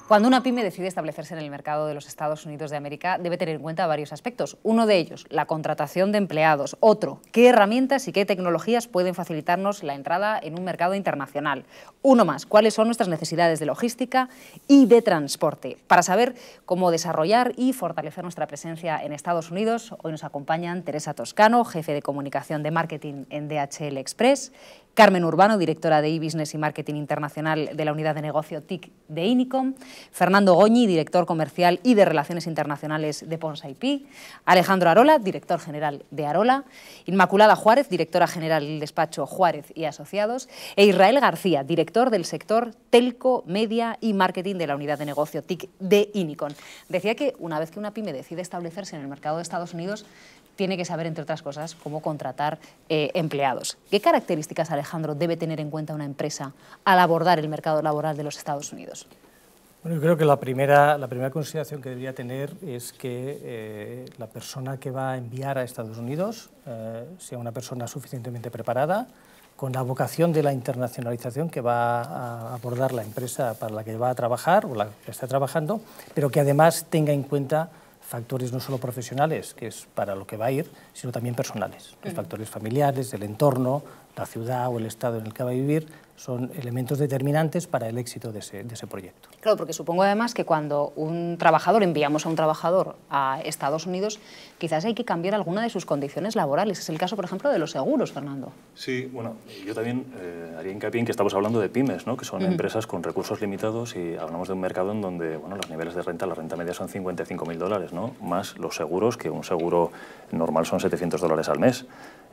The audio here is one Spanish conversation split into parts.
Cuando una pyme decide establecerse en el mercado de los Estados Unidos de América, debe tener en cuenta varios aspectos. Uno de ellos, la contratación de empleados. Otro, qué herramientas y qué tecnologías pueden facilitarnos la entrada en un mercado internacional. Uno más, cuáles son nuestras necesidades de logística y de transporte. Para saber cómo desarrollar y fortalecer nuestra presencia en Estados Unidos, hoy nos acompañan Teresa Toscano, jefe de comunicación de marketing en DHL Express, Carmen Urbano, directora de e-Business y Marketing Internacional de la Unidad de Negocio TIC de Inicom, Fernando Goñi, director comercial y de Relaciones Internacionales de Pons IP, Alejandro Arola, director general de Arola, Inmaculada Juárez, directora general del despacho Juárez y Asociados, e Israel García, director del sector Telco, Media y Marketing de la Unidad de Negocio TIC de Inicom. Decía que una vez que una pyme decide establecerse en el mercado de Estados Unidos, tiene que saber, entre otras cosas, cómo contratar empleados. ¿Qué características, Alejandro, debe tener en cuenta una empresa al abordar el mercado laboral de los Estados Unidos? Bueno, yo creo que la primera consideración que debería tener es que la persona que va a enviar a Estados Unidos sea una persona suficientemente preparada, con la vocación de la internacionalización que va a abordar la empresa para la que va a trabajar o la que está trabajando, pero que además tenga en cuenta factores no solo profesionales, que es para lo que va a ir, sino también personales. Los factores familiares, el entorno, la ciudad o el estado en el que va a vivir son elementos determinantes para el éxito de ese proyecto. Claro, porque supongo además que cuando enviamos a un trabajador a Estados Unidos, quizás hay que cambiar alguna de sus condiciones laborales. Es el caso, por ejemplo, de los seguros, Fernando. Sí, bueno, yo también haría hincapié en que estamos hablando de pymes, ¿no? Que son empresas con recursos limitados y hablamos de un mercado en donde los niveles de renta, la renta media son $55.000, ¿no? Más los seguros, que un seguro normal son $700 al mes.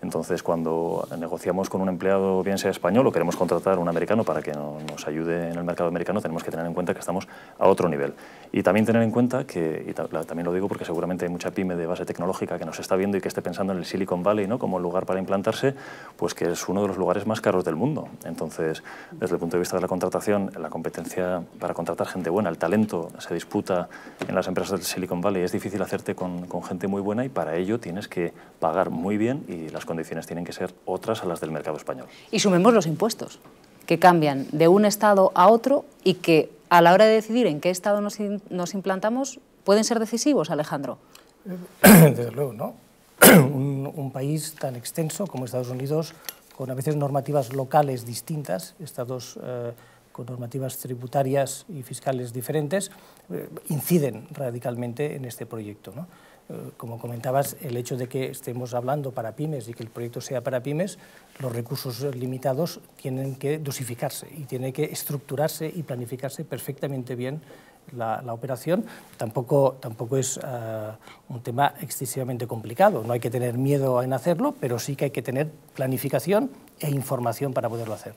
Entonces, cuando negociamos con un empleado, bien sea español o queremos contratar a un americano para que nos ayude en el mercado americano, tenemos que tener en cuenta que estamos a otro nivel. Y también tener en cuenta que, y también lo digo porque seguramente hay mucha pyme de base tecnológica que nos está viendo y que esté pensando en el Silicon Valley, ¿no? Como lugar para implantarse, pues que es uno de los lugares más caros del mundo. Entonces, desde el punto de vista de la contratación, la competencia para contratar gente buena, el talento se disputa en las empresas del Silicon Valley. Es difícil hacerte con gente muy buena y para ello tienes que pagar muy bien y las condiciones tienen que ser otras a las del mercado español. Y sumemos los impuestos, que cambian de un estado a otro y que a la hora de decidir en qué estado nos implantamos pueden ser decisivos, Alejandro. Desde luego, ¿no? Un país tan extenso como Estados Unidos, con a veces normativas locales distintas, estados con normativas tributarias y fiscales diferentes, inciden radicalmente en este proyecto, ¿no? Como comentabas, el hecho de que estemos hablando para pymes y que el proyecto sea para pymes, los recursos limitados tienen que dosificarse y tiene que estructurarse y planificarse perfectamente bien la operación. Tampoco es un tema excesivamente complicado, no hay que tener miedo en hacerlo, pero sí que hay que tener planificación e información para poderlo hacer.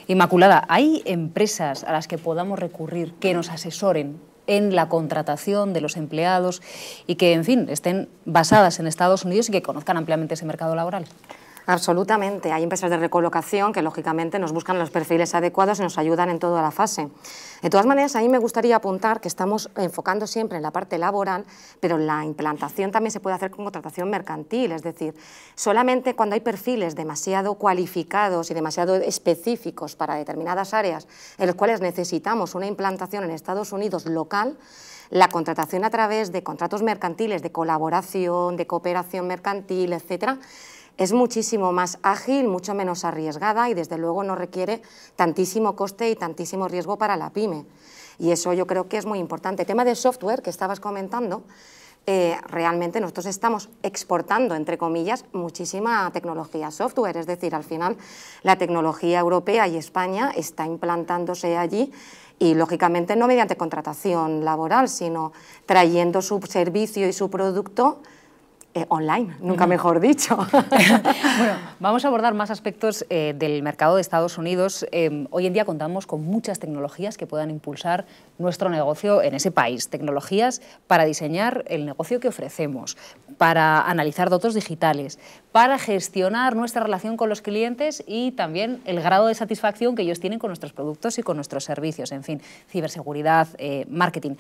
Inmaculada, ¿hay empresas a las que podamos recurrir que nos asesoren en la contratación de los empleados y que, en fin, estén basadas en Estados Unidos y que conozcan ampliamente ese mercado laboral? Absolutamente. Hay empresas de recolocación que, lógicamente, nos buscan los perfiles adecuados y nos ayudan en toda la fase. De todas maneras, a mí me gustaría apuntar que estamos enfocando siempre en la parte laboral, pero la implantación también se puede hacer con contratación mercantil, es decir, solamente cuando hay perfiles demasiado cualificados y demasiado específicos para determinadas áreas en los cuales necesitamos una implantación en Estados Unidos local, la contratación a través de contratos mercantiles, de colaboración, de cooperación mercantil, etcétera, es muchísimo más ágil, mucho menos arriesgada y desde luego no requiere tantísimo coste y tantísimo riesgo para la pyme. Y eso yo creo que es muy importante. El tema del software que estabas comentando, realmente nosotros estamos exportando, entre comillas, muchísima tecnología software, es decir, al final la tecnología europea y España está implantándose allí y lógicamente no mediante contratación laboral, sino trayendo su servicio y su producto online, nunca mejor dicho. Bueno, vamos a abordar más aspectos del mercado de Estados Unidos. Hoy en día contamos con muchas tecnologías que puedan impulsar nuestro negocio en ese país. Tecnologías para diseñar el negocio que ofrecemos, para analizar datos digitales, para gestionar nuestra relación con los clientes y también el grado de satisfacción que ellos tienen con nuestros productos y con nuestros servicios. En fin, ciberseguridad, marketing.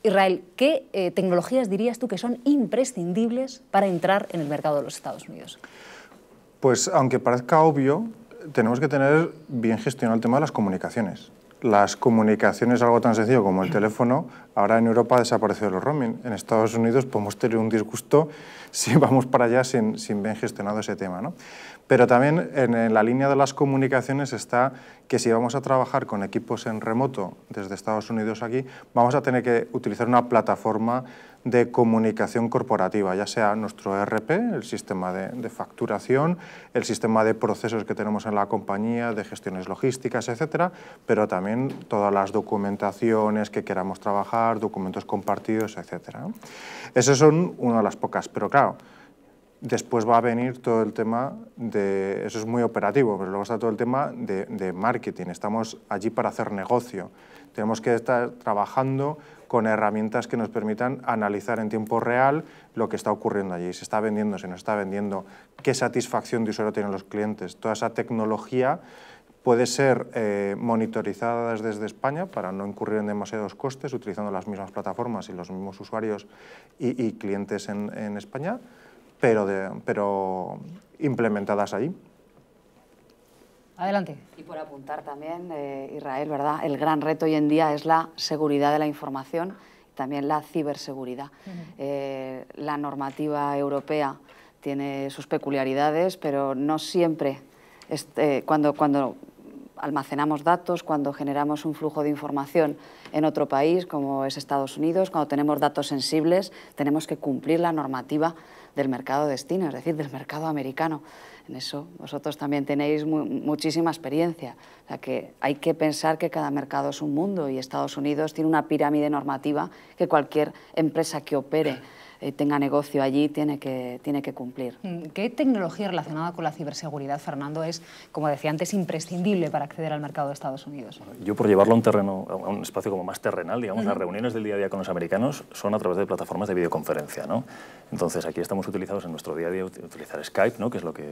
Israel, ¿qué tecnologías dirías tú que son imprescindibles para entrar en el mercado de los Estados Unidos? Pues aunque parezca obvio, tenemos que tener bien gestionado el tema de las comunicaciones. las comunicaciones, algo tan sencillo como el teléfono, ahora en Europa ha desaparecido el roaming. En Estados Unidos podemos tener un disgusto si vamos para allá sin bien gestionado ese tema, ¿no? Pero también en la línea de las comunicaciones está que si vamos a trabajar con equipos en remoto desde Estados Unidos aquí, vamos a tener que utilizar una plataforma de comunicación corporativa, ya sea nuestro ERP, el sistema de facturación, el sistema de procesos que tenemos en la compañía, de gestiones logísticas, etcétera, pero también todas las documentaciones que queramos trabajar, documentos compartidos, etcétera, ¿no? Esas son una de las pocas, pero claro, después va a venir todo el tema de, eso es muy operativo, pero luego está todo el tema de marketing. Estamos allí para hacer negocio. Tenemos que estar trabajando con herramientas que nos permitan analizar en tiempo real lo que está ocurriendo allí. Se está vendiendo, se nos está vendiendo, qué satisfacción de usuario tienen los clientes. Toda esa tecnología puede ser monitorizada desde España para no incurrir en demasiados costes, utilizando las mismas plataformas y los mismos usuarios y clientes en España, pero implementadas allí. Adelante. Y por apuntar también, Israel, ¿verdad? El gran reto hoy en día es la seguridad de la información y también la ciberseguridad. La normativa europea tiene sus peculiaridades, pero no siempre, cuando almacenamos datos, cuando generamos un flujo de información en otro país, como es Estados Unidos, cuando tenemos datos sensibles, tenemos que cumplir la normativa del mercado destino, es decir, del mercado americano. En eso vosotros también tenéis muchísima experiencia. O sea, que hay que pensar que cada mercado es un mundo y Estados Unidos tiene una pirámide normativa que cualquier empresa que opere tenga negocio allí tiene que cumplir. ¿Qué tecnología relacionada con la ciberseguridad, Fernando, es, como decía antes, imprescindible para acceder al mercado de Estados Unidos? Yo, por llevarlo a un terreno, a un espacio como más terrenal, digamos, las reuniones del día a día con los americanos son a través de plataformas de videoconferencia, ¿no? Entonces, aquí estamos utilizados en nuestro día a día utilizar Skype, ¿no? Que es lo que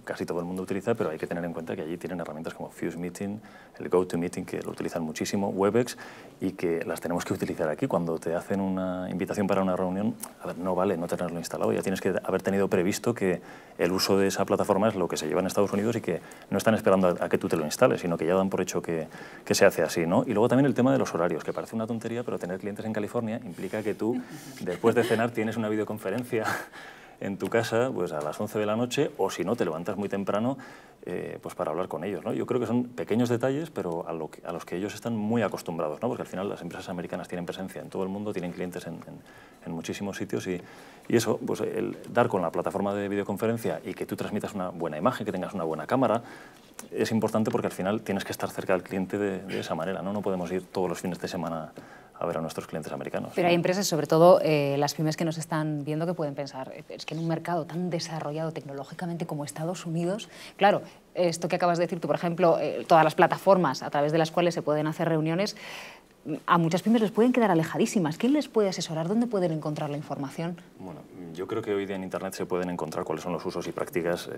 casi todo el mundo utiliza, pero hay que tener en cuenta que allí tienen herramientas como Fuse Meeting, el GoToMeeting, que lo utilizan muchísimo, Webex, y que las tenemos que utilizar aquí. Cuando te hacen una invitación para una reunión, a ver, no vale no tenerlo instalado, ya tienes que haber tenido previsto que el uso de esa plataforma es lo que se lleva en Estados Unidos y que no están esperando a que tú te lo instales, sino que ya dan por hecho que se hace así, ¿no? Y luego también el tema de los horarios, que parece una tontería, pero tener clientes en California implica que tú, después de cenar, tienes una videoconferencia en tu casa pues a las 11 de la noche, o si no, te levantas muy temprano pues para hablar con ellos, ¿no? Yo creo que son pequeños detalles, pero a los que ellos están muy acostumbrados, ¿no? Porque al final las empresas americanas tienen presencia en todo el mundo, tienen clientes en muchísimos sitios y eso, pues el dar con la plataforma de videoconferencia y que tú transmitas una buena imagen, que tengas una buena cámara, es importante porque al final tienes que estar cerca del cliente de esa manera, ¿no? No podemos ir todos los fines de semana a ver a nuestros clientes americanos. Pero hay empresas, sobre todo las pymes que nos están viendo, que pueden pensar, es que en un mercado tan desarrollado tecnológicamente como Estados Unidos, claro, esto que acabas de decir tú, por ejemplo, todas las plataformas a través de las cuales se pueden hacer reuniones, a muchas pymes les pueden quedar alejadísimas. ¿Quién les puede asesorar? ¿Dónde pueden encontrar la información? Bueno, yo creo que hoy día en Internet se pueden encontrar cuáles son los usos y prácticas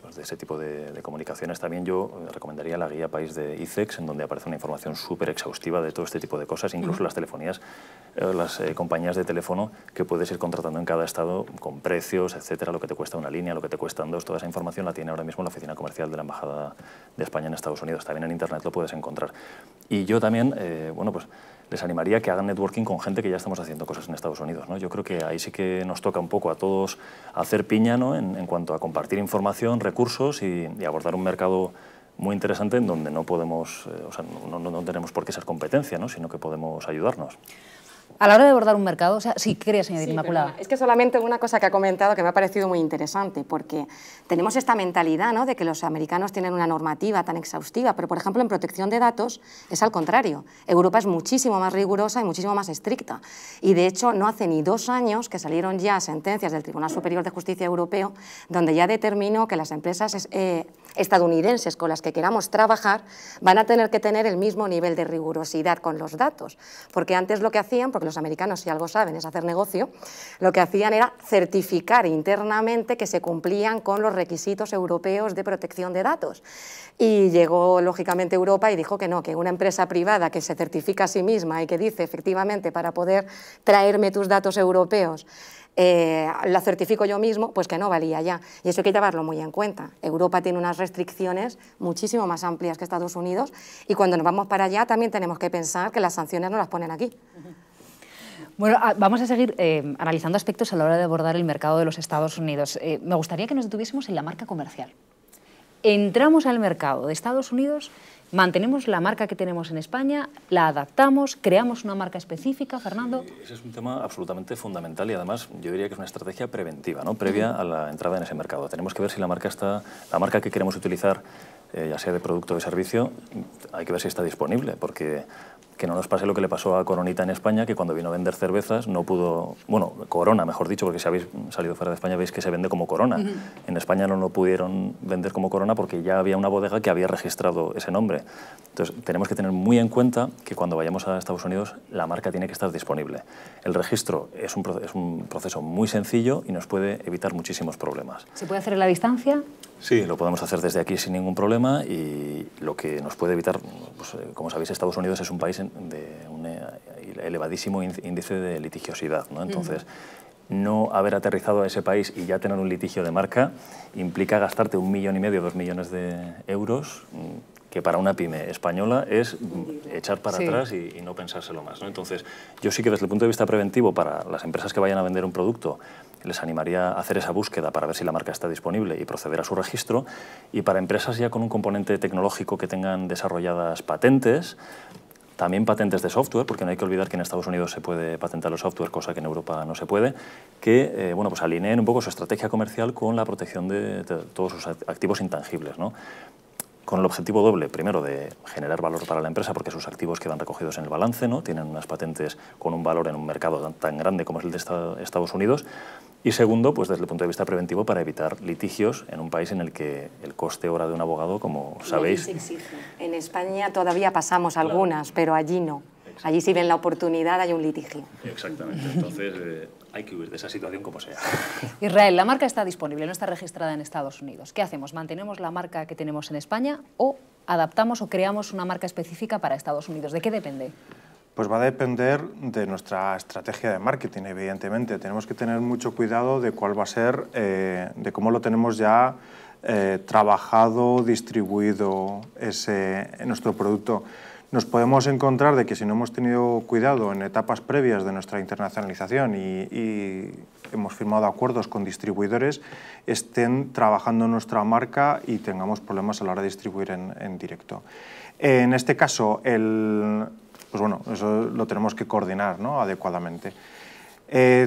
pues de ese tipo de comunicaciones. También yo recomendaría la guía país de ICEX, en donde aparece una información súper exhaustiva de todo este tipo de cosas, incluso las telefonías, las compañías de teléfono que puedes ir contratando en cada estado con precios, etcétera, lo que te cuesta una línea, lo que te cuestan dos. Toda esa información la tiene ahora mismo la oficina comercial de la Embajada de España en Estados Unidos. También en Internet lo puedes encontrar. Y yo también, bueno, pues les animaría que hagan networking con gente que ya estamos haciendo cosas en Estados Unidos, ¿no? Yo creo que ahí sí que nos toca un poco a todos hacer piña, ¿no? en cuanto a compartir información, recursos y abordar un mercado muy interesante en donde no podemos, o sea, no tenemos por qué ser competencia, ¿no? Sino que podemos ayudarnos. A la hora de abordar un mercado, o sea, sí, ¿qué querías añadir, Inmaculada? Es que solamente una cosa que ha comentado que me ha parecido muy interesante, porque tenemos esta mentalidad, ¿no?, de que los americanos tienen una normativa tan exhaustiva, pero por ejemplo en protección de datos es al contrario. Europa es muchísimo más rigurosa y muchísimo más estricta. Y de hecho no hace ni 2 años que salieron ya sentencias del Tribunal Superior de Justicia Europeo donde ya determinó que las empresas estadounidenses con las que queramos trabajar van a tener que tener el mismo nivel de rigurosidad con los datos, porque antes lo que hacían, porque los americanos, si algo saben, es hacer negocio, lo que hacían era certificar internamente que se cumplían con los requisitos europeos de protección de datos. Y llegó, lógicamente, Europa y dijo que no, que una empresa privada que se certifica a sí misma y que dice, efectivamente, para poder traerme tus datos europeos, lo certifico yo mismo, pues que no valía ya. Y eso hay que llevarlo muy en cuenta. Europa tiene unas restricciones muchísimo más amplias que Estados Unidos y cuando nos vamos para allá también tenemos que pensar que las sanciones no las ponen aquí. Bueno, vamos a seguir analizando aspectos a la hora de abordar el mercado de los Estados Unidos. Me gustaría que nos detuviésemos en la marca comercial. Entramos al mercado de Estados Unidos, mantenemos la marca que tenemos en España, la adaptamos, creamos una marca específica, Fernando. Ese es un tema absolutamente fundamental y además yo diría que es una estrategia preventiva, ¿no? Previa a la entrada en ese mercado. Tenemos que ver si la marca que queremos utilizar, ya sea de producto o de servicio, hay que ver si está disponible, porque que no nos pase lo que le pasó a Coronita en España, que cuando vino a vender cervezas no pudo... Bueno, Corona, mejor dicho, porque si habéis salido fuera de España veis que se vende como Corona. En España no lo pudieron vender como Corona porque ya había una bodega que había registrado ese nombre. Entonces, tenemos que tener muy en cuenta que cuando vayamos a Estados Unidos la marca tiene que estar disponible. El registro es un proceso muy sencillo y nos puede evitar muchísimos problemas. ¿Se puede hacer en la distancia? Sí, lo podemos hacer desde aquí sin ningún problema y lo que nos puede evitar, pues, como sabéis, Estados Unidos es un país de un elevadísimo índice de litigiosidad, ¿no? Entonces, no haber aterrizado a ese país y ya tener un litigio de marca implica gastarte 1,5 millones, 2 millones de euros, que para una pyme española es echar para atrás y no pensárselo más, ¿no? Entonces, yo sí que desde el punto de vista preventivo, para las empresas que vayan a vender un producto, les animaría a hacer esa búsqueda para ver si la marca está disponible y proceder a su registro. Y para empresas ya con un componente tecnológico que tengan desarrolladas patentes, también patentes de software, porque no hay que olvidar que en Estados Unidos se puede patentar el software, cosa que en Europa no se puede, que bueno, pues alineen un poco su estrategia comercial con la protección de todos sus activos intangibles, ¿no? Con el objetivo doble, primero, de generar valor para la empresa, porque sus activos quedan recogidos en el balance, ¿no? Tienen unas patentes con un valor en un mercado tan grande como es el de Estados Unidos. Y segundo, pues desde el punto de vista preventivo, para evitar litigios en un país en el que el coste hora de un abogado, como sabéis... En España todavía pasamos algunas, pero allí no. Allí si ven la oportunidad hay un litigio. Exactamente, entonces hay que huir de esa situación como sea. Israel, la marca está disponible, no está registrada en Estados Unidos. ¿Qué hacemos? ¿Mantenemos la marca que tenemos en España o adaptamos o creamos una marca específica para Estados Unidos? ¿De qué depende? Pues va a depender de nuestra estrategia de marketing, evidentemente. Tenemos que tener mucho cuidado de cuál va a ser, de cómo lo tenemos ya trabajado, distribuido nuestro producto. Nos podemos encontrar de que si no hemos tenido cuidado en etapas previas de nuestra internacionalización y hemos firmado acuerdos con distribuidores, estén trabajando nuestra marca y tengamos problemas a la hora de distribuir en directo. En este caso, pues bueno, eso lo tenemos que coordinar, ¿no?, adecuadamente.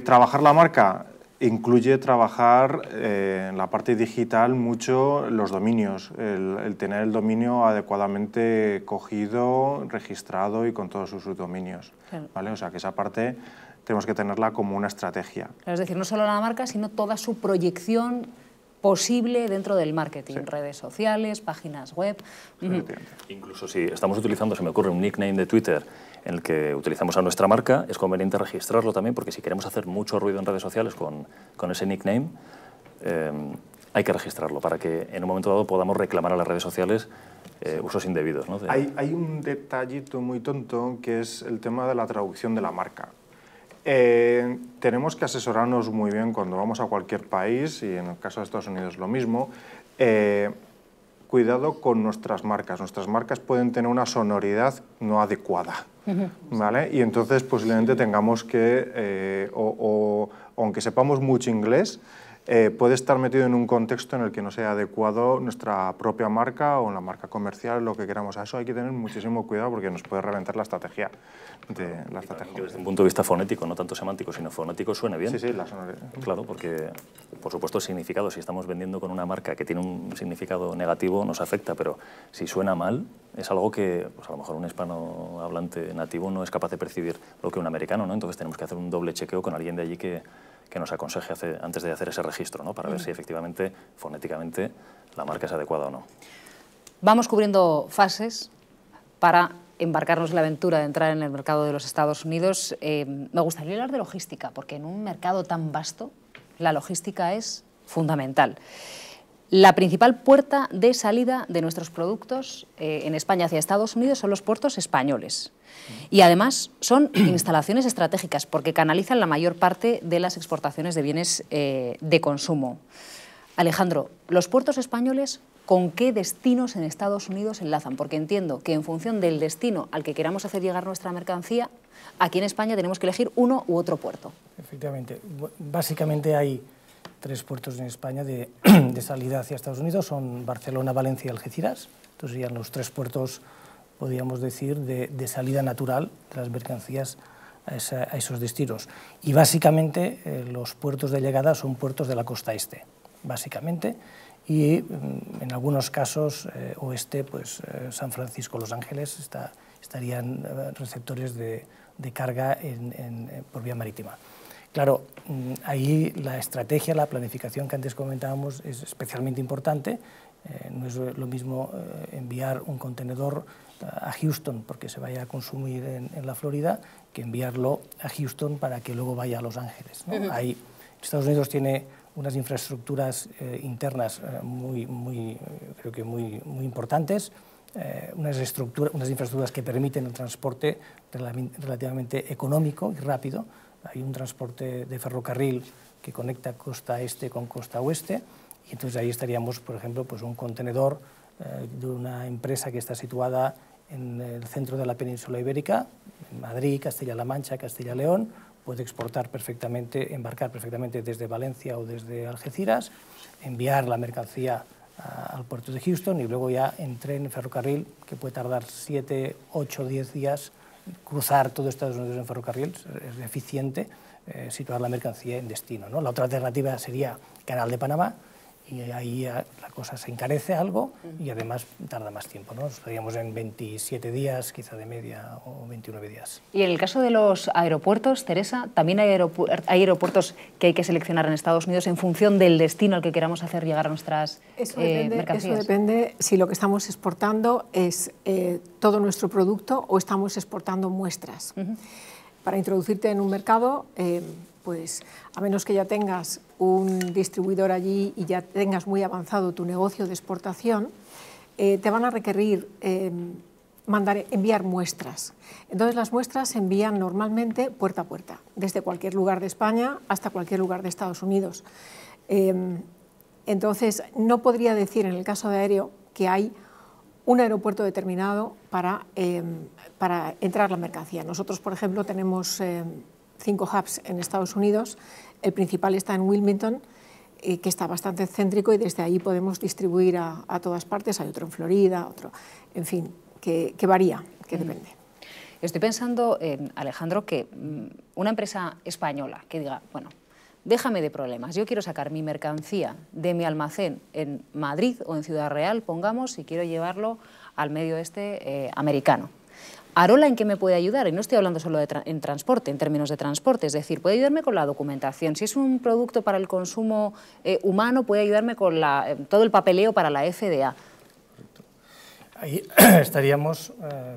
Trabajar la marca incluye trabajar en la parte digital mucho los dominios, el tener el dominio adecuadamente cogido, registrado y con todos sus subdominios, ¿vale? O sea que esa parte tenemos que tenerla como una estrategia. Es decir, no solo la marca, sino toda su proyección posible dentro del marketing, redes sociales, páginas web. Incluso si estamos utilizando, se me ocurre, un nickname de Twitter en el que utilizamos a nuestra marca, es conveniente registrarlo también, porque si queremos hacer mucho ruido en redes sociales con ese nickname, hay que registrarlo para que en un momento dado podamos reclamar a las redes sociales usos indebidos, ¿no? Hay un detallito muy tonto que es el tema de la traducción de la marca. Tenemos que asesorarnos muy bien cuando vamos a cualquier país, y en el caso de Estados Unidos lo mismo. Cuidado con nuestras marcas. Nuestras marcas pueden tener una sonoridad no adecuada, ¿vale? Y entonces posiblemente tengamos que, aunque sepamos mucho inglés, puede estar metido en un contexto en el que no sea adecuado nuestra propia marca o la marca comercial, lo que queramos. A eso hay que tener muchísimo cuidado porque nos puede reventar la estrategia. Desde un punto de vista fonético, no tanto semántico, sino fonético, suene bien. Sí, la sonoridad. Claro, porque, por supuesto, el significado, si estamos vendiendo con una marca que tiene un significado negativo, nos afecta, pero si suena mal, es algo que, pues a lo mejor un hispanohablante nativo no es capaz de percibir lo que un americano, ¿no? Entonces tenemos que hacer un doble chequeo con alguien de allí que nos aconseje antes de hacer ese registro, ¿no?, para ver si efectivamente, fonéticamente, la marca es adecuada o no. Vamos cubriendo fases para embarcarnos en la aventura de entrar en el mercado de los Estados Unidos. Me gustaría hablar de logística, porque en un mercado tan vasto la logística es fundamental. La principal puerta de salida de nuestros productos en España hacia Estados Unidos son los puertos españoles. Y además son instalaciones estratégicas porque canalizan la mayor parte de las exportaciones de bienes de consumo. Alejandro, ¿los puertos españoles con qué destinos en Estados Unidos enlazan? Porque entiendo que en función del destino al que queramos hacer llegar nuestra mercancía, aquí en España tenemos que elegir uno u otro puerto. Efectivamente. Básicamente hay 3 puertos en España de salida hacia Estados Unidos, son Barcelona, Valencia y Algeciras. Entonces serían los 3 puertos, podríamos decir, de salida natural de las mercancías a esos destinos. Y básicamente los puertos de llegada son puertos de la costa este, básicamente, y en algunos casos oeste, pues San Francisco, Los Ángeles estarían receptores de carga por vía marítima. Claro, ahí la estrategia, la planificación que antes comentábamos es especialmente importante. No es lo mismo enviar un contenedor a Houston porque se vaya a consumir en la Florida que enviarlo a Houston para que luego vaya a Los Ángeles, ¿no? Ahí Estados Unidos tiene unas infraestructuras internas creo que muy importantes, unas infraestructuras que permiten el transporte relativamente económico y rápido. Hay un transporte de ferrocarril que conecta costa este con costa oeste, y entonces ahí estaríamos, por ejemplo, pues un contenedor de una empresa que está situada en el centro de la península ibérica, en Madrid, Castilla-La Mancha, Castilla-León, puede exportar perfectamente, embarcar perfectamente desde Valencia o desde Algeciras, enviar la mercancía al puerto de Houston y luego ya en tren, ferrocarril, que puede tardar 7, 8, 10 días, cruzar todo Estados Unidos en ferrocarril, es eficiente situar la mercancía en destino, ¿no? La otra alternativa sería Canal de Panamá, y ahí la cosa se encarece algo y además tarda más tiempo, ¿no? Estaríamos en 27 días, quizá de media, o 29 días. Y en el caso de los aeropuertos, Teresa, ¿también hay aeropuertos que hay que seleccionar en Estados Unidos en función del destino al que queramos hacer llegar a nuestras mercancías? Eso depende si lo que estamos exportando es todo nuestro producto o estamos exportando muestras. Para introducirte en un mercado, pues a menos que ya tengas un distribuidor allí y ya tengas muy avanzado tu negocio de exportación, te van a requerir enviar muestras. Entonces las muestras se envían normalmente puerta a puerta, desde cualquier lugar de España hasta cualquier lugar de Estados Unidos. Entonces no podría decir en el caso de aéreo que hay un aeropuerto determinado para entrar la mercancía. Nosotros, por ejemplo, tenemos 5 hubs en Estados Unidos. El principal está en Wilmington, que está bastante céntrico, y desde ahí podemos distribuir a todas partes. Hay otro en Florida, otro, en fin, que varía, que depende. Estoy pensando, Alejandro, que una empresa española que diga, bueno, déjame de problemas, yo quiero sacar mi mercancía de mi almacén en Madrid o en Ciudad Real, pongamos, y quiero llevarlo al medio oeste americano. ¿Arola en qué me puede ayudar? Y no estoy hablando solo en transporte, en términos de transporte, es decir, puede ayudarme con la documentación. Si es un producto para el consumo humano, puede ayudarme con todo el papeleo para la FDA. Ahí estaríamos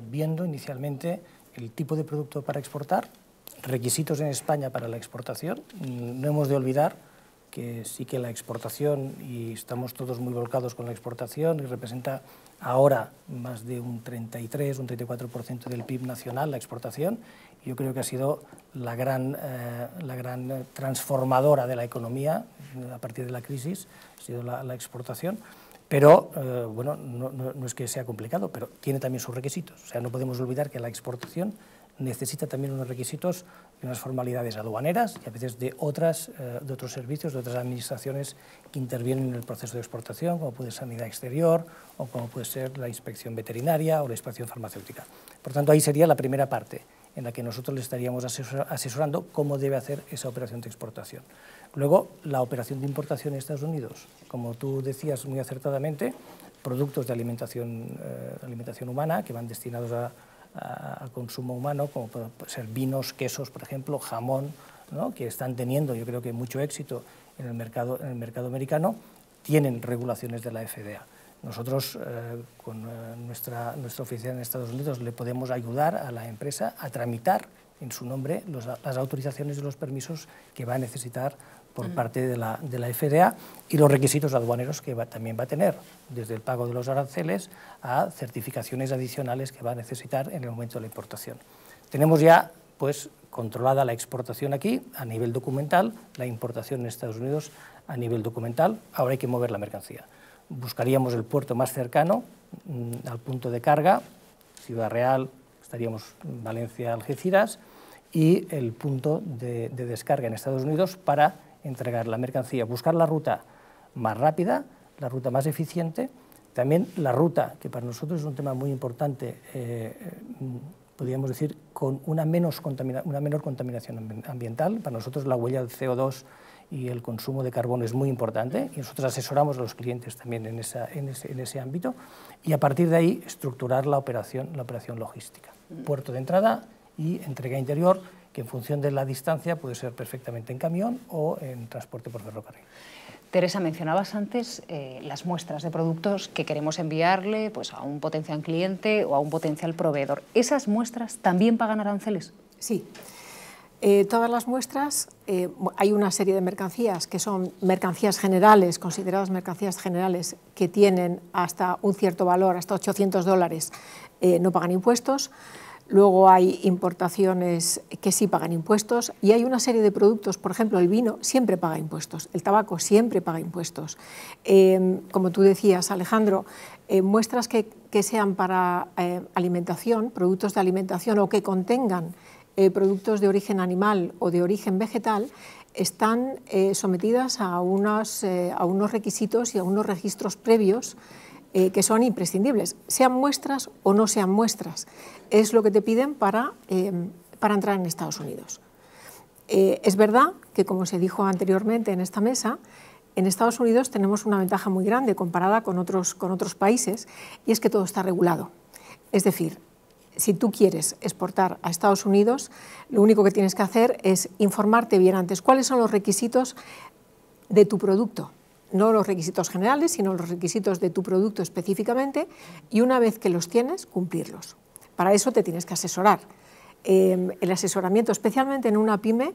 viendo inicialmente el tipo de producto para exportar, requisitos en España para la exportación. No hemos de olvidar que sí que la exportación, y estamos todos muy volcados con la exportación, y representa ahora más de un 33, un 34% del PIB nacional, la exportación. Yo creo que ha sido la gran transformadora de la economía a partir de la crisis, ha sido la exportación. Pero, bueno, no es que sea complicado, pero tiene también sus requisitos. O sea, no podemos olvidar que la exportación necesita también unos requisitos y unas formalidades aduaneras y a veces de otros servicios, de otras administraciones que intervienen en el proceso de exportación, como puede ser sanidad exterior o como puede ser la inspección veterinaria o la inspección farmacéutica. Por tanto, ahí sería la primera parte en la que nosotros le estaríamos asesorando cómo debe hacer esa operación de exportación. Luego, la operación de importación en Estados Unidos, como tú decías muy acertadamente, productos de alimentación humana que van destinados al consumo humano, como pueden ser vinos, quesos, por ejemplo, jamón, ¿no?, que están teniendo, yo creo que mucho éxito en el mercado americano, tienen regulaciones de la FDA. Nosotros, con nuestra oficina en Estados Unidos, le podemos ayudar a la empresa a tramitar en su nombre las autorizaciones y los permisos que va a necesitar por parte de la FDA y los requisitos aduaneros que también va a tener, desde el pago de los aranceles a certificaciones adicionales que va a necesitar en el momento de la importación. Tenemos ya pues controlada la exportación aquí a nivel documental, la importación en Estados Unidos a nivel documental, ahora hay que mover la mercancía. Buscaríamos el puerto más cercano al punto de carga, Ciudad Real, estaríamos en Valencia, Algeciras, y el punto de descarga en Estados Unidos para entregar la mercancía, buscar la ruta más rápida, la ruta más eficiente, también la ruta, que para nosotros es un tema muy importante, podríamos decir, con una menor contaminación ambiental. Para nosotros la huella del CO2 y el consumo de carbono es muy importante y nosotros asesoramos a los clientes también en ese ámbito y a partir de ahí estructurar la operación logística. Puerto de entrada y entrega interior, que en función de la distancia puede ser perfectamente en camión o en transporte por ferrocarril. Teresa, mencionabas antes las muestras de productos que queremos enviarle pues, a un potencial cliente o a un potencial proveedor. ¿Esas muestras también pagan aranceles? Sí. Todas las muestras, hay una serie de mercancías que son mercancías generales, consideradas mercancías generales, que tienen hasta un cierto valor, hasta $800, no pagan impuestos. Luego hay importaciones que sí pagan impuestos y hay una serie de productos, por ejemplo, el vino siempre paga impuestos, el tabaco siempre paga impuestos. Como tú decías, Alejandro, muestras que sean para alimentación, productos de alimentación o que contengan productos de origen animal o de origen vegetal, están sometidas a unos requisitos y a unos registros previos que son imprescindibles, sean muestras o no sean muestras. Es lo que te piden para entrar en Estados Unidos. Es verdad que, como se dijo anteriormente en esta mesa, en Estados Unidos tenemos una ventaja muy grande comparada con otros países, y es que todo está regulado. Es decir, si tú quieres exportar a Estados Unidos, lo único que tienes que hacer es informarte bien antes cuáles son los requisitos de tu producto. No los requisitos generales, sino los requisitos de tu producto específicamente, y una vez que los tienes, cumplirlos. Para eso te tienes que asesorar. El asesoramiento, especialmente en una pyme,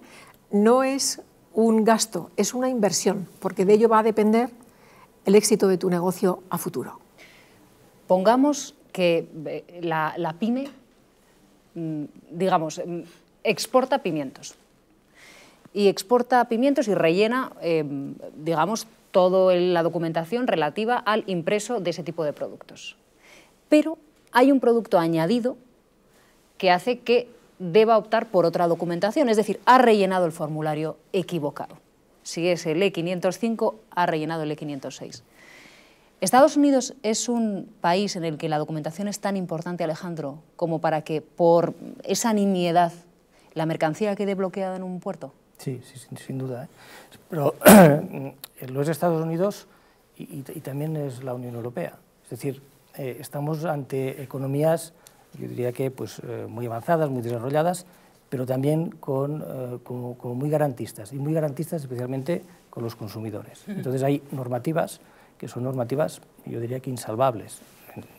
no es un gasto, es una inversión, porque de ello va a depender el éxito de tu negocio a futuro. Pongamos que la pyme, digamos, exporta pimientos. Y exporta pimientos y rellena, digamos, toda la documentación relativa al impreso de ese tipo de productos. Pero hay un producto añadido que hace que deba optar por otra documentación, es decir, ha rellenado el formulario equivocado. Si es el E505, ha rellenado el E506. ¿Estados Unidos es un país en el que la documentación es tan importante, Alejandro, como para que por esa nimiedad la mercancía quede bloqueada en un puerto? Sí, sin duda. Pero lo es Estados Unidos y también es la Unión Europea. Es decir, estamos ante economías, yo diría que pues, muy avanzadas, muy desarrolladas, pero también como muy garantistas, y muy garantistas especialmente con los consumidores. Entonces hay normativas que son normativas, yo diría que insalvables,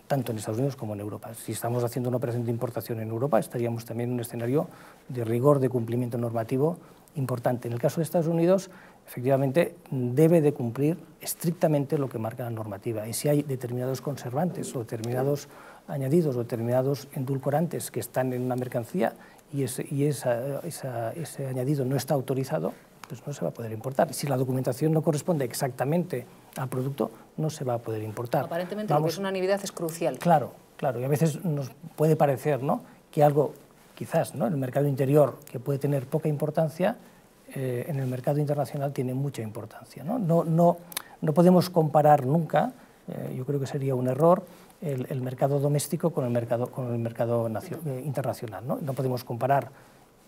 tanto en Estados Unidos como en Europa. Si estamos haciendo una operación de importación en Europa, estaríamos también en un escenario de rigor de cumplimiento normativo importante. En el caso de Estados Unidos, efectivamente, debe de cumplir estrictamente lo que marca la normativa. Y si hay determinados conservantes o determinados añadidos o determinados endulcorantes que están en una mercancía y ese añadido no está autorizado, pues no se va a poder importar. Si la documentación no corresponde exactamente al producto, no se va a poder importar. Aparentemente lo que es una nimiedad es crucial. Claro, y a veces nos puede parecer, ¿no?, que algo, quizás, ¿no?, en el mercado interior, que puede tener poca importancia, en el mercado internacional tiene mucha importancia, ¿no? No podemos comparar nunca, yo creo que sería un error, el mercado doméstico con el mercado internacional, ¿no? No podemos comparar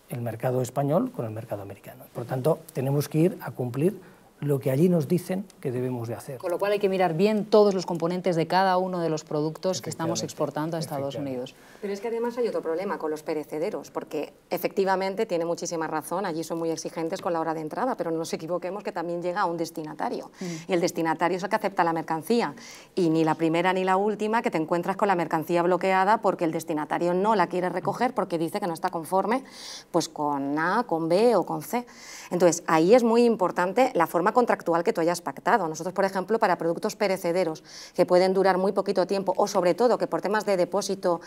el mercado español con el mercado americano. Por lo tanto, tenemos que ir a cumplir lo que allí nos dicen que debemos de hacer. Con lo cual hay que mirar bien todos los componentes de cada uno de los productos que estamos exportando a Estados Unidos. Pero es que además hay otro problema con los perecederos, porque efectivamente tiene muchísima razón, allí son muy exigentes con la hora de entrada, pero no nos equivoquemos que también llega a un destinatario. Y el destinatario es el que acepta la mercancía. Y ni la primera ni la última que te encuentras con la mercancía bloqueada porque el destinatario no la quiere recoger porque dice que no está conforme pues con A, con B o con C. Entonces, ahí es muy importante la forma contractual que tú hayas pactado. Nosotros, por ejemplo, para productos perecederos que pueden durar muy poquito tiempo o sobre todo que por temas de depósito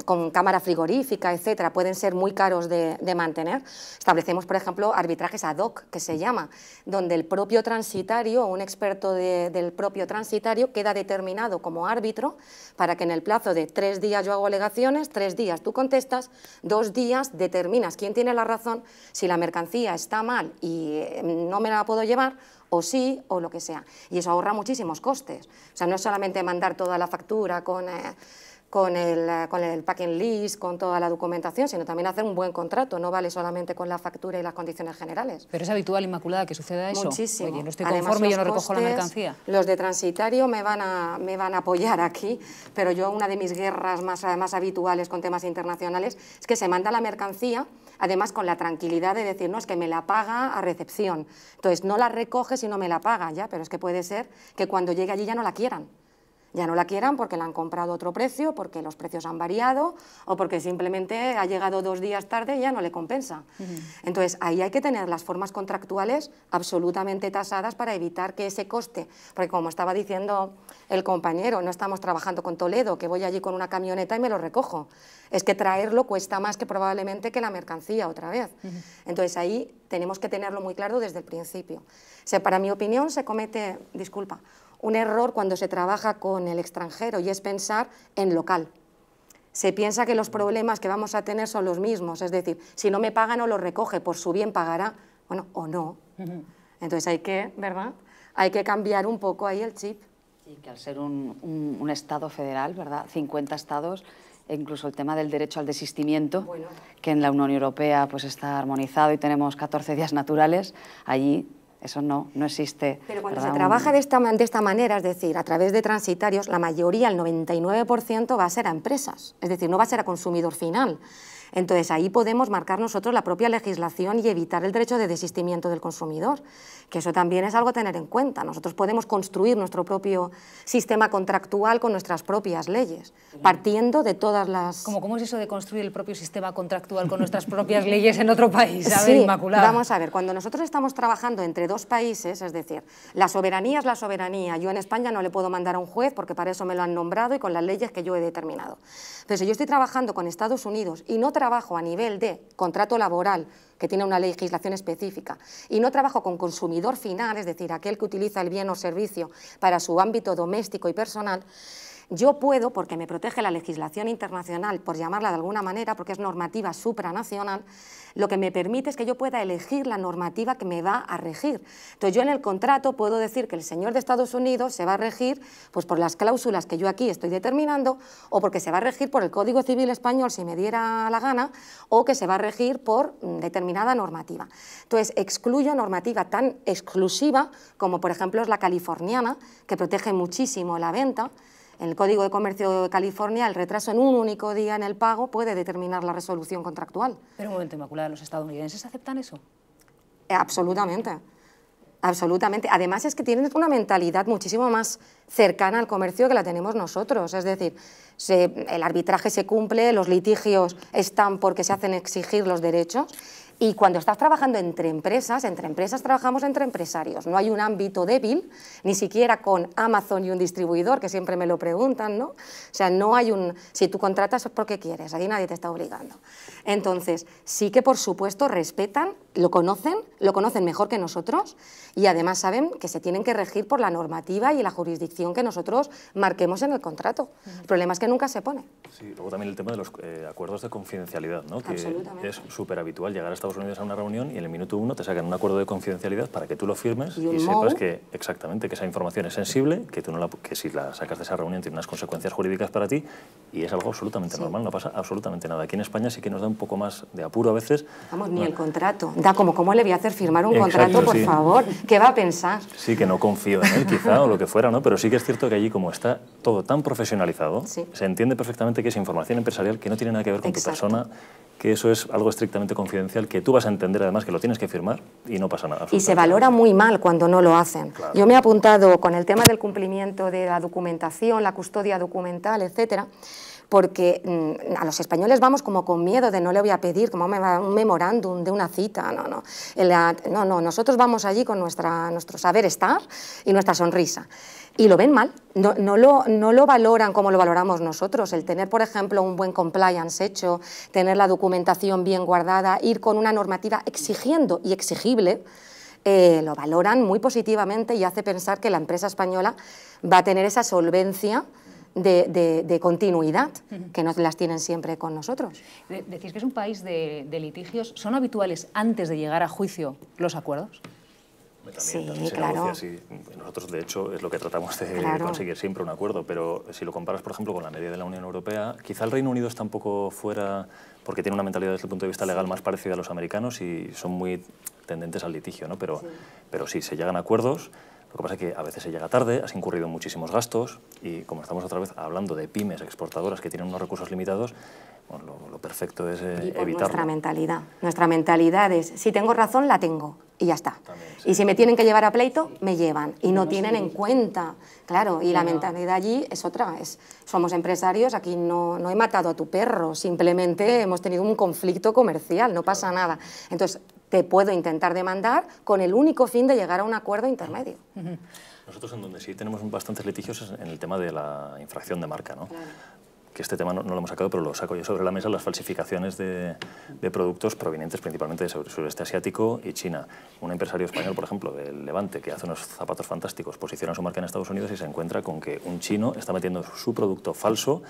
con cámara frigorífica, etcétera, pueden ser muy caros de mantener, establecemos, por ejemplo, arbitrajes ad hoc, que se llama, donde el propio transitario o un experto del propio transitario queda determinado como árbitro para que en el plazo de 3 días yo hago alegaciones, 3 días tú contestas, 2 días determinas quién tiene la razón, si la mercancía está mal y no me la puedo llevar, o sí, o lo que sea. Y eso ahorra muchísimos costes. O sea, no es solamente mandar toda la factura con el packing list, con toda la documentación, sino también hacer un buen contrato, no vale solamente con la factura y las condiciones generales. ¿Pero es habitual, Inmaculada, que suceda eso? Muchísimo. Oye, no estoy conforme y yo no recojo la mercancía. Los de transitario me van a apoyar aquí, pero yo una de mis guerras más habituales con temas internacionales es que se manda la mercancía, además con la tranquilidad de decir, no, es que me la paga a recepción, entonces no la recoge si no me la paga, ya, pero es que puede ser que cuando llegue allí ya no la quieran. Ya no la quieran porque la han comprado a otro precio, porque los precios han variado o porque simplemente ha llegado 2 días tarde y ya no le compensa. Entonces, ahí hay que tener las formas contractuales absolutamente tasadas para evitar que ese coste, porque como estaba diciendo el compañero, no estamos trabajando con Toledo, que voy allí con una camioneta y me lo recojo. Es que traerlo cuesta más que probablemente que la mercancía otra vez. Entonces, ahí tenemos que tenerlo muy claro desde el principio. O sea, para mi opinión se comete, disculpa, un error cuando se trabaja con el extranjero y es pensar en local. Se piensa que los problemas que vamos a tener son los mismos, es decir, si no me paga no lo recoge, por su bien pagará, bueno, o no. Entonces hay que, ¿verdad? Hay que cambiar un poco ahí el chip. Sí, que al ser un Estado federal, ¿verdad? 50 estados, e incluso el tema del derecho al desistimiento, bueno, que en la Unión Europea pues está armonizado y tenemos 14 días naturales, allí eso no existe. Pero cuando se trabaja de esta manera, es decir, a través de transitarios, la mayoría, el 99%, va a ser a empresas, es decir, no va a ser a consumidor final. Entonces, ahí podemos marcar nosotros la propia legislación y evitar el derecho de desistimiento del consumidor, que eso también es algo a tener en cuenta. Nosotros podemos construir nuestro propio sistema contractual con nuestras propias leyes, partiendo de todas las... ¿Cómo es eso de construir el propio sistema contractual con nuestras propias leyes en otro país? A ver, sí, Inmaculada. Vamos a ver, cuando nosotros estamos trabajando entre 2 países, es decir, la soberanía es la soberanía, yo en España no le puedo mandar a un juez porque para eso me lo han nombrado y con las leyes que yo he determinado. Pero si yo estoy trabajando con Estados Unidos y no trabajo a nivel de contrato laboral, que tiene una legislación específica, y no trabajo con consumidor final, es decir, aquel que utiliza el bien o servicio para su ámbito doméstico y personal, yo puedo, porque me protege la legislación internacional, por llamarla de alguna manera, porque es normativa supranacional, lo que me permite es que yo pueda elegir la normativa que me va a regir. Entonces yo en el contrato puedo decir que el señor de Estados Unidos se va a regir pues, por las cláusulas que yo aquí estoy determinando, o porque se va a regir por el Código Civil Español si me diera la gana, o que se va a regir por determinada normativa. Entonces excluyo normativa tan exclusiva como por ejemplo es la californiana, que protege muchísimo la venta. En el Código de Comercio de California, el retraso en un único día en el pago puede determinar la resolución contractual. Pero un momento, Inmaculada, ¿los estadounidenses aceptan eso? Absolutamente. Absolutamente. Además es que tienen una mentalidad muchísimo más cercana al comercio que la tenemos nosotros. Es decir, el arbitraje se cumple, los litigios están porque se hacen exigir los derechos. Y cuando estás trabajando entre empresas trabajamos entre empresarios. No hay un ámbito débil, ni siquiera con Amazon y un distribuidor, que siempre me lo preguntan, ¿no? O sea, no hay un... Si tú contratas es porque quieres, aquí nadie te está obligando. Entonces, sí que por supuesto respetan, lo conocen mejor que nosotros y además saben que se tienen que regir por la normativa y la jurisdicción que nosotros marquemos en el contrato. El problema es que nunca se pone. Sí, luego también el tema de los acuerdos de confidencialidad, ¿no? Que es súper habitual llegar a Estados Unidos a una reunión y en el minuto 1 te sacan un acuerdo de confidencialidad para que tú lo firmes y sepas que exactamente que esa información es sensible, que tú no que si la sacas de esa reunión tiene unas consecuencias jurídicas para ti y es algo absolutamente normal, no pasa absolutamente nada. Aquí en España sí que nos da un poco más de apuro a veces. Vamos, ni el contrato. Da como, ¿cómo le voy a hacer firmar un contrato, por favor? ¿Qué va a pensar? Sí, que no confío en él, quizá, o lo que fuera, ¿no? Pero sí que es cierto que allí, como está todo tan profesionalizado, se entiende perfectamente que es información empresarial que no tiene nada que ver con tu persona, que eso es algo estrictamente confidencial, que tú vas a entender además que lo tienes que firmar y no pasa nada. Y se valora muy mal cuando no lo hacen. Claro. Yo me he apuntado con el tema del cumplimiento de la documentación, la custodia documental, etcétera, porque a los españoles vamos como con miedo de no le voy a pedir como un memorándum de una cita, no, nosotros vamos allí con nuestro saber estar y nuestra sonrisa. Y lo ven mal, no lo valoran como lo valoramos nosotros, el tener, por ejemplo, un buen compliance hecho, tener la documentación bien guardada, ir con una normativa exigiendo y exigible, lo valoran muy positivamente y hace pensar que la empresa española va a tener esa solvencia de continuidad, que no las tienen siempre con nosotros. Decís que es un país de litigios. ¿Son habituales antes de llegar a juicio los acuerdos? También claro. Sí. Nosotros, de hecho, es lo que tratamos de conseguir siempre un acuerdo, pero si lo comparas, por ejemplo, con la media de la Unión Europea, quizá el Reino Unido está un poco fuera, porque tiene una mentalidad desde el punto de vista legal más parecida a los americanos y son muy tendentes al litigio, ¿no? Pero sí, se llegan a acuerdos. Lo que pasa es que a veces se llega tarde, has incurrido en muchísimos gastos y como estamos otra vez hablando de pymes exportadoras que tienen unos recursos limitados, bueno, lo perfecto es evitarlo. Nuestra mentalidad es, si tengo razón, la tengo y ya está. También, sí. Y si me tienen que llevar a pleito, me llevan y no tienen en cuenta. Claro, y la mentalidad allí es otra, somos empresarios, aquí no he matado a tu perro, simplemente hemos tenido un conflicto comercial, no pasa nada. Entonces, te puedo intentar demandar con el único fin de llegar a un acuerdo intermedio. Nosotros en donde sí tenemos bastantes litigios es en el tema de la infracción de marca, ¿no? Claro. Que este tema no lo hemos sacado, pero lo saco yo sobre la mesa, las falsificaciones de productos provenientes principalmente del sureste asiático y China. Un empresario español, por ejemplo, del Levante, que hace unos zapatos fantásticos, posiciona su marca en Estados Unidos y se encuentra con que un chino está metiendo su producto falso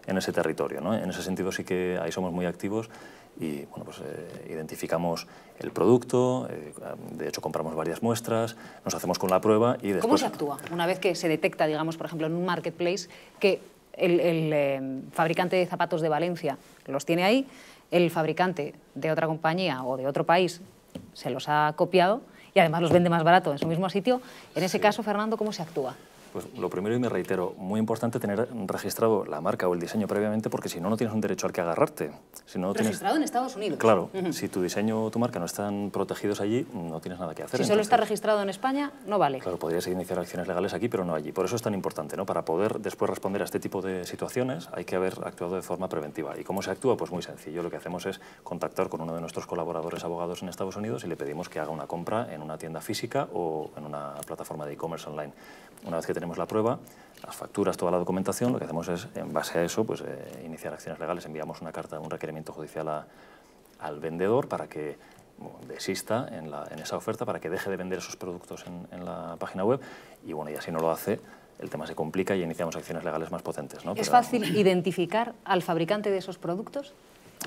en ese territorio, ¿no? En ese sentido sí que ahí somos muy activos y bueno, pues, identificamos el producto, de hecho compramos varias muestras, nos hacemos con la prueba y después... ¿Cómo se actúa una vez que se detecta, digamos, por ejemplo, en un marketplace que el fabricante de zapatos de Valencia los tiene ahí, el fabricante de otra compañía o de otro país se los ha copiado y además los vende más barato en su mismo sitio? En ese caso, Fernando, ¿cómo se actúa? Pues lo primero, y me reitero, muy importante tener registrado la marca o el diseño previamente, porque si no, no tienes un derecho al que agarrarte. Si no registrado en Estados Unidos. Claro, si tu diseño o tu marca no están protegidos allí, no tienes nada que hacer. Si solo está registrado en España, no vale. Claro, podrías iniciar acciones legales aquí, pero no allí. Por eso es tan importante, ¿no? Para poder después responder a este tipo de situaciones hay que haber actuado de forma preventiva. ¿Y cómo se actúa? Pues muy sencillo. Lo que hacemos es contactar con uno de nuestros colaboradores abogados en Estados Unidos y le pedimos que haga una compra en una tienda física o en una plataforma de e-commerce online. Una vez que tenemos la prueba, las facturas, toda la documentación, lo que hacemos es, en base a eso, pues, iniciar acciones legales. Enviamos una carta, un requerimiento judicial al vendedor para que desista en esa oferta, para que deje de vender esos productos en la página web y bueno, ya si no lo hace, el tema se complica y iniciamos acciones legales más potentes, ¿no? ¿Es fácil identificar al fabricante de esos productos?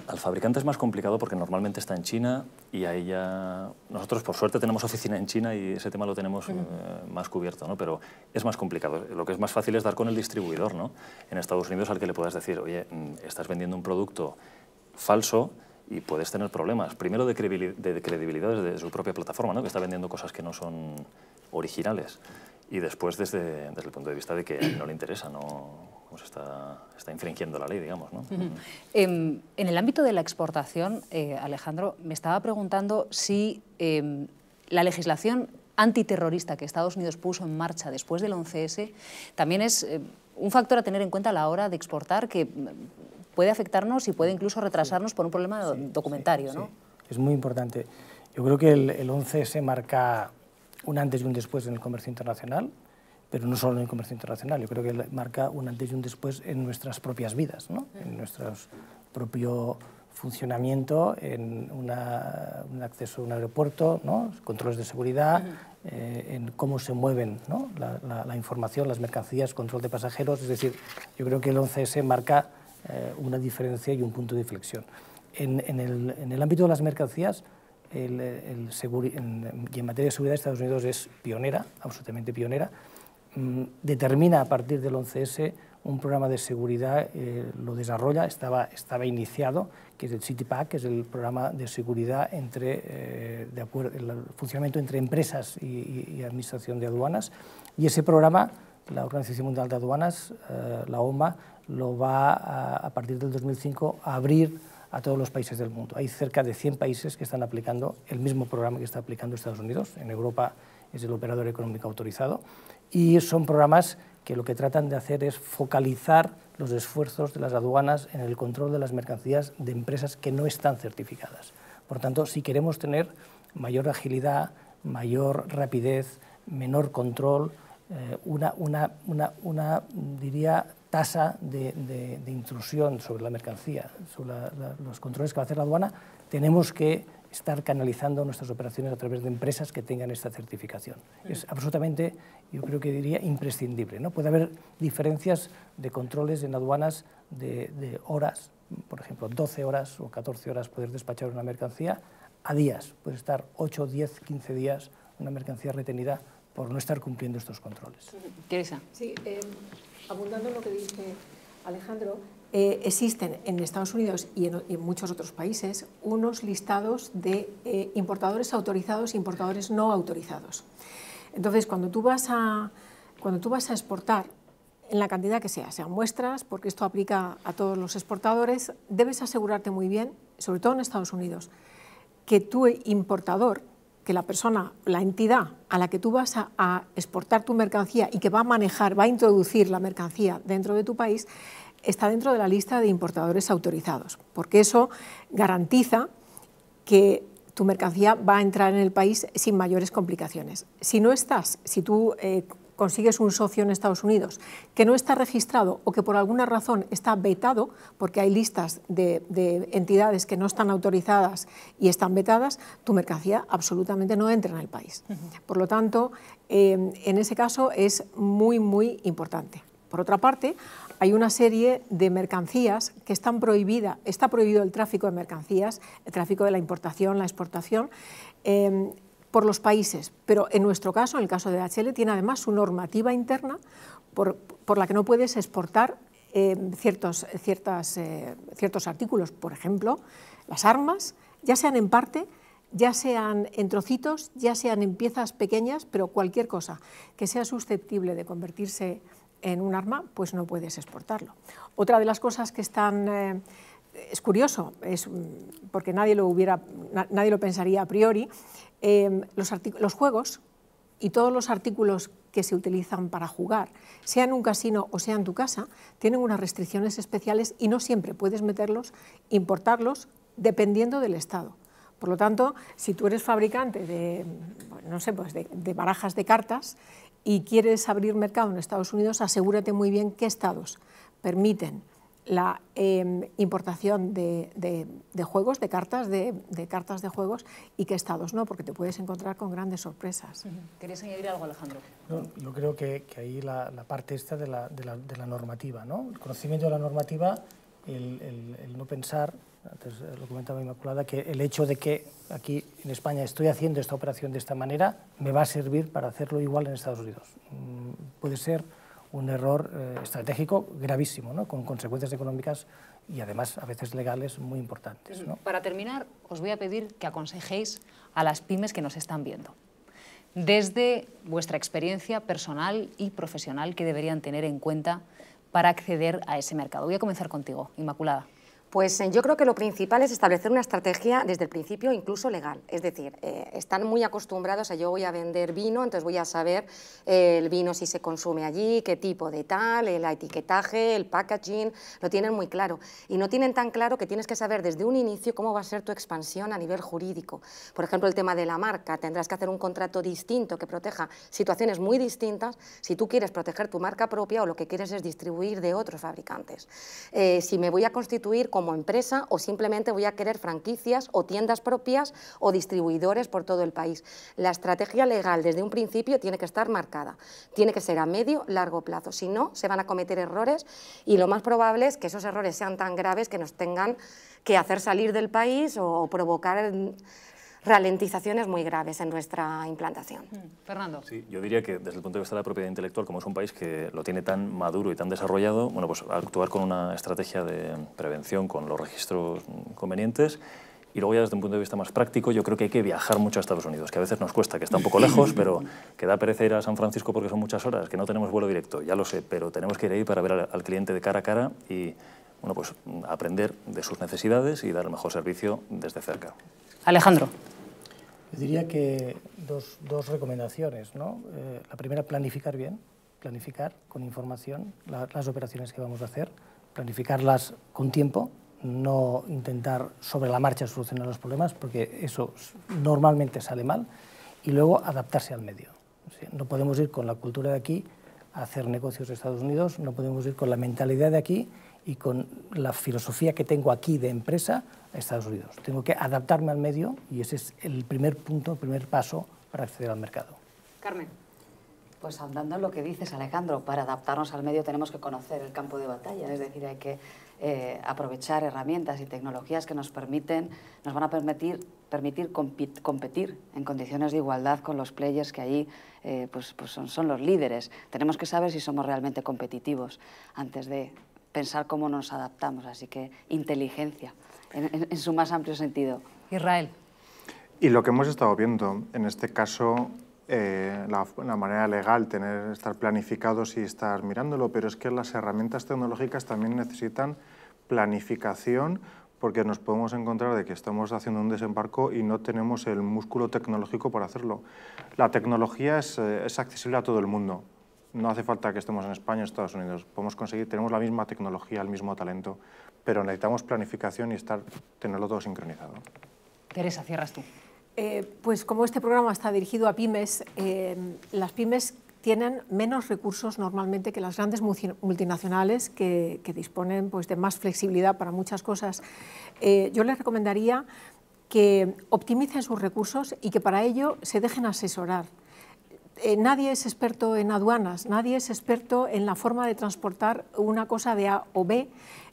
Al fabricante es más complicado porque normalmente está en China y ahí ya... Nosotros, por suerte, tenemos oficina en China y ese tema lo tenemos más cubierto, ¿no? Pero es más complicado. Lo que es más fácil es dar con el distribuidor, ¿no? En Estados Unidos al que le puedas decir, oye, estás vendiendo un producto falso y puedes tener problemas. Primero de credibilidad desde su propia plataforma, ¿no? Que está vendiendo cosas que no son originales. Y después desde el punto de vista de que a él no le interesa, no... Pues está infringiendo la ley, digamos, ¿no? En el ámbito de la exportación, Alejandro, me estaba preguntando si la legislación antiterrorista que Estados Unidos puso en marcha después del 11S también es un factor a tener en cuenta a la hora de exportar que puede afectarnos y puede incluso retrasarnos por un problema documentario, ¿no? Sí. Es muy importante. Yo creo que el 11S marca un antes y un después en el comercio internacional, pero no solo en el comercio internacional, yo creo que marca un antes y un después en nuestras propias vidas, ¿no? En nuestro propio funcionamiento, en un acceso a un aeropuerto, ¿no? Controles de seguridad, en cómo se mueven, ¿no? la información, las mercancías, control de pasajeros. Es decir, yo creo que el 11S marca una diferencia y un punto de inflexión. En el ámbito de las mercancías, y en materia de seguridad, Estados Unidos es pionera, absolutamente pionera. Determina a partir del 11S un programa de seguridad, lo desarrolla, estaba iniciado, que es el CityPack, que es el programa de seguridad el funcionamiento entre empresas y Administración de Aduanas, y ese programa, la Organización Mundial de Aduanas, la OMA, lo va a partir del 2005 a abrir a todos los países del mundo. Hay cerca de 100 países que están aplicando el mismo programa que está aplicando Estados Unidos. En Europa es el operador económico autorizado, y son programas que lo que tratan de hacer es focalizar los esfuerzos de las aduanas en el control de las mercancías de empresas que no están certificadas. Por tanto, si queremos tener mayor agilidad, mayor rapidez, menor control, diría, tasa de intrusión sobre la mercancía, sobre los controles que va a hacer la aduana, tenemos que estar canalizando nuestras operaciones a través de empresas que tengan esta certificación. Es absolutamente, yo creo que diría, imprescindible, ¿no? Puede haber diferencias de controles en aduanas de horas, por ejemplo, 12 horas o 14 horas poder despachar una mercancía, a días, puede estar 8, 10, 15 días una mercancía retenida por no estar cumpliendo estos controles. Teresa. Sí, abundando en lo que dice Alejandro, existen en Estados Unidos y en muchos otros países unos listados de importadores autorizados e importadores no autorizados. Entonces, cuando tú vas a exportar, en la cantidad que sea, sean muestras, porque esto aplica a todos los exportadores, debes asegurarte muy bien, sobre todo en Estados Unidos, que tu importador, que la persona, la entidad a la que tú vas a exportar tu mercancía y que va a introducir la mercancía dentro de tu país, está dentro de la lista de importadores autorizados, porque eso garantiza que tu mercancía va a entrar en el país sin mayores complicaciones. Si tú consigues un socio en Estados Unidos que no está registrado o que por alguna razón está vetado, porque hay listas de entidades que no están autorizadas y están vetadas, tu mercancía absolutamente no entra en el país. Por lo tanto, en ese caso es muy, muy importante. Por otra parte, hay una serie de mercancías que están prohibidas, está prohibido el tráfico de mercancías, el tráfico de la importación, la exportación, por los países, pero en nuestro caso, en el caso de DHL, tiene además su normativa interna por la que no puedes exportar ciertos artículos, por ejemplo, las armas, ya sean en parte, ya sean en trocitos, ya sean en piezas pequeñas, pero cualquier cosa que sea susceptible de convertirse en un arma, pues no puedes exportarlo. Otra de las cosas que están... es curioso, porque nadie lo pensaría a priori, los juegos y todos los artículos que se utilizan para jugar, sea en un casino o sea en tu casa, tienen unas restricciones especiales y no siempre puedes meterlos, importarlos, dependiendo del estado. Por lo tanto, si tú eres fabricante de barajas de cartas y quieres abrir mercado en Estados Unidos, asegúrate muy bien qué estados permiten la importación de juegos, de cartas de juegos, y qué estados no, porque te puedes encontrar con grandes sorpresas. ¿Queréis añadir algo, Alejandro? No, yo creo que ahí la parte esta de la normativa, ¿no? El conocimiento de la normativa, el no pensar, antes lo comentaba Inmaculada, que el hecho de que aquí en España estoy haciendo esta operación de esta manera me va a servir para hacerlo igual en Estados Unidos. Puede ser un error estratégico gravísimo, ¿no? Con consecuencias económicas y además a veces legales muy importantes, ¿no? Para terminar, os voy a pedir que aconsejéis a las pymes que nos están viendo, desde vuestra experiencia personal y profesional, que deberían tener en cuenta para acceder a ese mercado. Voy a comenzar contigo, Inmaculada. Pues yo creo que lo principal es establecer una estrategia desde el principio, incluso legal. Es decir, están muy acostumbrados a yo voy a vender vino, entonces voy a saber el vino si se consume allí, qué tipo de tal, el etiquetaje, el packaging, lo tienen muy claro. Y no tienen tan claro que tienes que saber desde un inicio cómo va a ser tu expansión a nivel jurídico. Por ejemplo, el tema de la marca, tendrás que hacer un contrato distinto que proteja situaciones muy distintas si tú quieres proteger tu marca propia o lo que quieres es distribuir de otros fabricantes. Si me voy a constituir como empresa o simplemente voy a querer franquicias o tiendas propias o distribuidores por todo el país. La estrategia legal desde un principio tiene que estar marcada, tiene que ser a medio, largo plazo, si no se van a cometer errores y lo más probable es que esos errores sean tan graves que nos tengan que hacer salir del país o provocar ralentizaciones muy graves en nuestra implantación. Fernando. Sí, yo diría que desde el punto de vista de la propiedad intelectual, como es un país que lo tiene tan maduro y tan desarrollado, bueno, pues actuar con una estrategia de prevención, con los registros convenientes. Y luego ya desde un punto de vista más práctico, yo creo que hay que viajar mucho a Estados Unidos, que a veces nos cuesta, que está un poco lejos, pero que da pereza ir a San Francisco porque son muchas horas, que no tenemos vuelo directo, ya lo sé, pero tenemos que ir ahí para ver al cliente de cara a cara y, bueno, pues aprender de sus necesidades y dar el mejor servicio desde cerca. Alejandro. Yo diría que dos recomendaciones, ¿no? La primera, planificar bien, planificar con información las operaciones que vamos a hacer, planificarlas con tiempo, no intentar sobre la marcha solucionar los problemas, porque eso normalmente sale mal, y luego adaptarse al medio. O sea, no podemos ir con la cultura de aquí a hacer negocios de Estados Unidos, no podemos ir con la mentalidad de aquí y con la filosofía que tengo aquí de empresa a Estados Unidos. Tengo que adaptarme al medio y ese es el primer punto, el primer paso para acceder al mercado. Carmen. Pues andando en lo que dices, Alejandro, para adaptarnos al medio tenemos que conocer el campo de batalla, es decir, hay que aprovechar herramientas y tecnologías que nos van a permitir competir en condiciones de igualdad con los players que allí pues son los líderes. Tenemos que saber si somos realmente competitivos antes de pensar cómo nos adaptamos, así que inteligencia en su más amplio sentido. Israel. Y lo que hemos estado viendo, en este caso, la manera legal, estar planificados y estar mirándolo, pero es que las herramientas tecnológicas también necesitan planificación, porque nos podemos encontrar de que estamos haciendo un desembarco y no tenemos el músculo tecnológico para hacerlo. La tecnología es accesible a todo el mundo. No hace falta que estemos en España o Estados Unidos. Tenemos la misma tecnología, el mismo talento, pero necesitamos planificación y tenerlo todo sincronizado. Teresa, cierras tú. Pues como este programa está dirigido a pymes, las pymes tienen menos recursos normalmente que las grandes multinacionales que disponen pues, de más flexibilidad para muchas cosas. Yo les recomendaría que optimicen sus recursos y que para ello se dejen asesorar. Nadie es experto en aduanas, nadie es experto en la forma de transportar una cosa de A o B,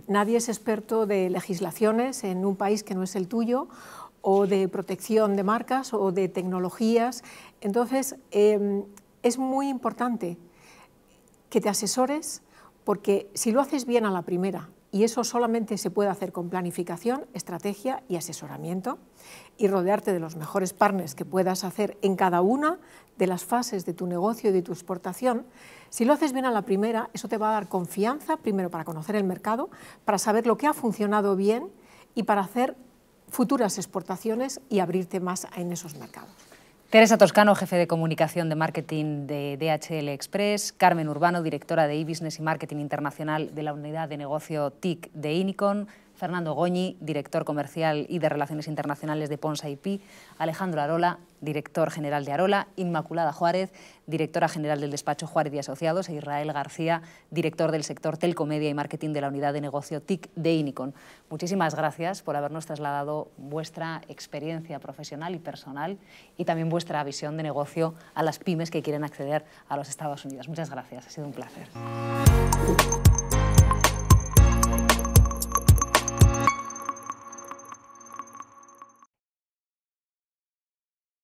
nadie es experto de legislaciones en un país que no es el tuyo, o de protección de marcas o de tecnologías. Entonces, es muy importante que te asesores, porque si lo haces bien a la primera, y eso solamente se puede hacer con planificación, estrategia y asesoramiento, y rodearte de los mejores partners que puedas hacer en cada una de las fases de tu negocio y de tu exportación, si lo haces bien a la primera, eso te va a dar confianza, primero para conocer el mercado, para saber lo que ha funcionado bien y para hacer futuras exportaciones y abrirte más en esos mercados. Teresa Toscano, jefe de comunicación de marketing de DHL Express, Carmen Urbano, directora de e-Business y Marketing Internacional de la unidad de negocio TIC de Inicon, Fernando Goñi, director comercial y de Relaciones Internacionales de Ponsa IP, Alejandro Arola, director general de Arola, Inmaculada Juárez, directora general del despacho Juárez y Asociados, e Israel García, director del sector Telcomedia y Marketing de la unidad de negocio TIC de Inicon. Muchísimas gracias por habernos trasladado vuestra experiencia profesional y personal y también vuestra visión de negocio a las pymes que quieren acceder a los Estados Unidos. Muchas gracias, ha sido un placer.